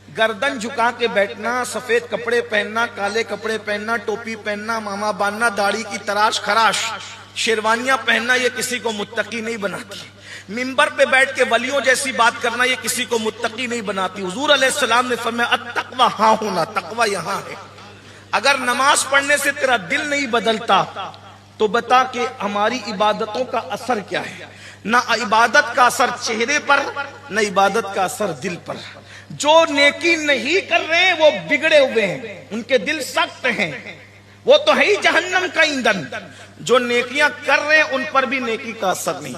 गर्दन झुका के बैठना, सफेद कपड़े पहनना, काले कपड़े पहनना, टोपी पहनना, मामा बांधना, दाढ़ी की तराश खराश, शेरवानियां पहनना, ये किसी को मुत्तकी नहीं बनाती। मिंबर पे बैठ के वलियों जैसी बात करना, ये किसी को मुत्तकी नहीं बनाती। हुजूर अलैहिस्सलाम ने फरमाया अत्तक़वा हाँ होना, तकवा यहाँ है। अगर नमाज पढ़ने से तेरा दिल नहीं बदलता तो बता कि हमारी इबादतों का असर क्या है। ना इबादत का असर चेहरे पर, न इबादत का असर दिल पर। जो नेकी नहीं कर रहे हैं वो बिगड़े हुए हैं, उनके दिल सख्त हैं, वो तो है ही जहन्नम का ईंधन। जो नेकियां कर रहे हैं उन पर भी नेकी का असर नहीं।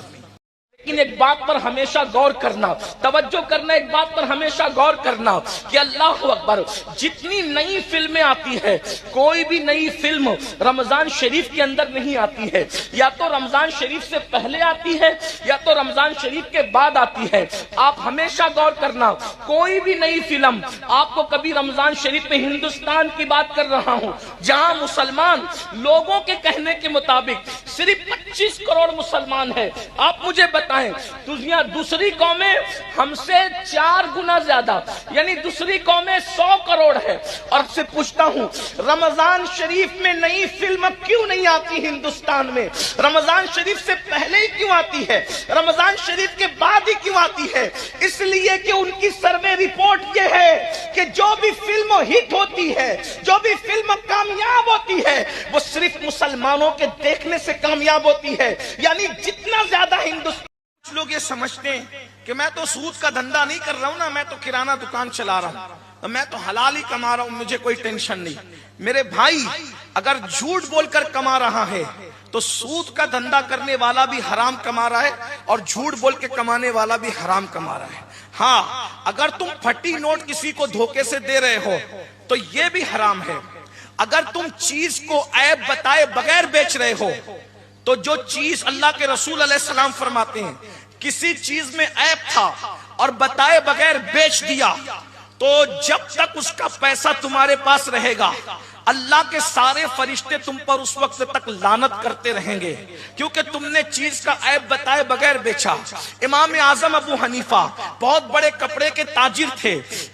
लेकिन एक बात पर हमेशा गौर करना, तवज्जो करना, एक बात पर हमेशा गौर करना कि अल्लाह अकबर, जितनी नई फिल्में आती है, कोई भी नई फिल्म रमजान शरीफ के अंदर नहीं आती है। या तो रमजान शरीफ से पहले आती है या तो रमजान शरीफ के बाद आती है। आप हमेशा गौर करना, कोई भी नई फिल्म आपको कभी रमजान शरीफ में, हिंदुस्तान की बात कर रहा हूं, जहां मुसलमान लोगों के कहने के मुताबिक सिर्फ 25 करोड़ मुसलमान है। आप मुझे बताएं, दुनिया दूसरी कौमें हमसे 4 गुना ज्यादा, यानी दूसरी कौमें 100 करोड़ है। और आपसे पूछता हूं, रमजान शरीफ में नई फिल्म क्यों नहीं आती हिंदुस्तान में? रमजान शरीफ से पहले ही क्यों आती है? रमजान शरीफ के बाद ही क्यों आती है? इसलिए कि उनकी सर्वे रिपोर्ट ये है कि जो भी फिल्म हिट होती है, जो भी फिल्म कामयाब होती है, वो सिर्फ मुसलमानों के देखने से कामयाब होती है। यानी जितना ज्यादा हिंदुस्तान, कुछ लोग ये समझते हैं कि मैं तो सूद का धंधा नहीं कर रहा हूं ना, मैं तो किराना दुकान चला रहा हूं, मैं तो हलाल ही कमा रहा हूं, मुझे कोई टेंशन नहीं। मेरे भाई, अगर झूठ बोलकर कमा रहा है तो सूद का धंधा करने वाला भी हराम कमा रहा है और झूठ बोल के कमाने वाला भी हराम कमा रहा है। हाँ, अगर तुम फटी नोट किसी को धोखे से दे रहे हो तो ये भी हराम है। अगर तुम चीज को ऐब बताए बगैर बेच रहे हो तो जो चीज अल्लाह के रसूल अलैहिस्सलाम फरमाते हैं, किसी चीज में ऐब था और बताए बगैर बेच दिया, तो जब तक उसका पैसा तुम्हारे पास रहेगा, अल्लाह के सारे फरिश्ते तुम पर उस वक्त तक लानत करते रहेंगे, क्योंकि तुमने चीज का ऐब बताए बगैर बेचा। इमाम आजम अबू हनीफा बहुत बड़े कपड़े के ताजिर थे,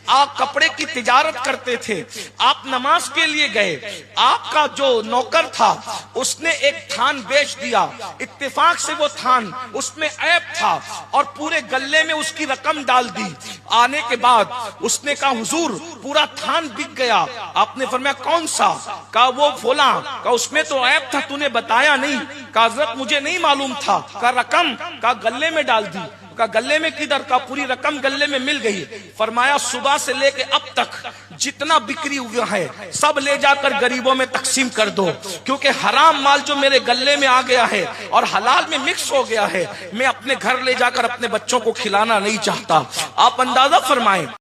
आप कपड़े की तिजारत करते थे। आप नमाज के लिए गए, आपका जो नौकर था उसने एक थान बेच दिया। इत्तेफाक से वो थान, उसमें ऐब था और पूरे गले में उसकी रकम डाल दी। आने के बाद उसने कहा हुजूर पूरा थान बिक गया। आपने फरमाया कौन सा? कहा वो फुला। कहा उसमें तो ऐब था, तूने बताया नहीं। कहा हज़रत मुझे नहीं मालूम था। कहा रकम? कहा गले में डाल दी। कहा गले में किधर? कहा पूरी रकम गले में मिल गई। फरमाया सुबह से लेके अब तक जितना बिक्री हुआ है सब ले जाकर गरीबों में तकसीम कर दो, क्योंकि हराम माल जो मेरे गले में आ गया है और हलाल में मिक्स हो गया है, मैं अपने घर ले जाकर अपने बच्चों को खिलाना नहीं चाहता। आप अंदाजा फरमाएं।